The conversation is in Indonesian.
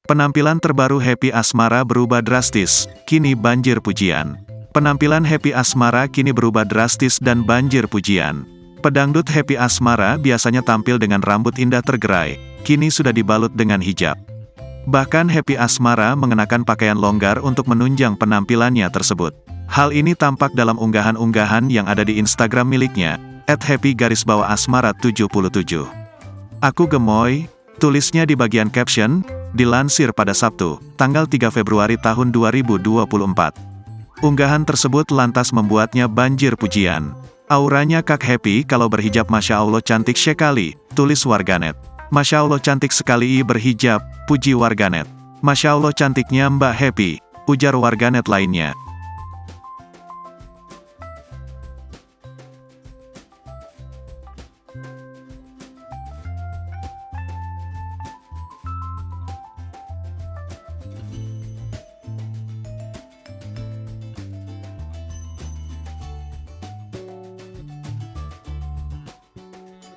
Penampilan terbaru Happy Asmara berubah drastis, kini banjir pujian. Penampilan Happy Asmara kini berubah drastis dan banjir pujian. Pedangdut Happy Asmara biasanya tampil dengan rambut indah tergerai, kini sudah dibalut dengan hijab. Bahkan Happy Asmara mengenakan pakaian longgar untuk menunjang penampilannya tersebut. Hal ini tampak dalam unggahan-unggahan yang ada di Instagram miliknya, @happy_asmara77. Aku gemoy, tulisnya di bagian caption, dilansir pada Sabtu, tanggal 3 Februari tahun 2024. Unggahan tersebut lantas membuatnya banjir pujian. Auranya Kak Happy kalau berhijab Masya Allah cantik sekali, tulis warganet. Masya Allah cantik sekali berhijab, puji warganet. Masya Allah cantiknya Mbak Happy, ujar warganet lainnya.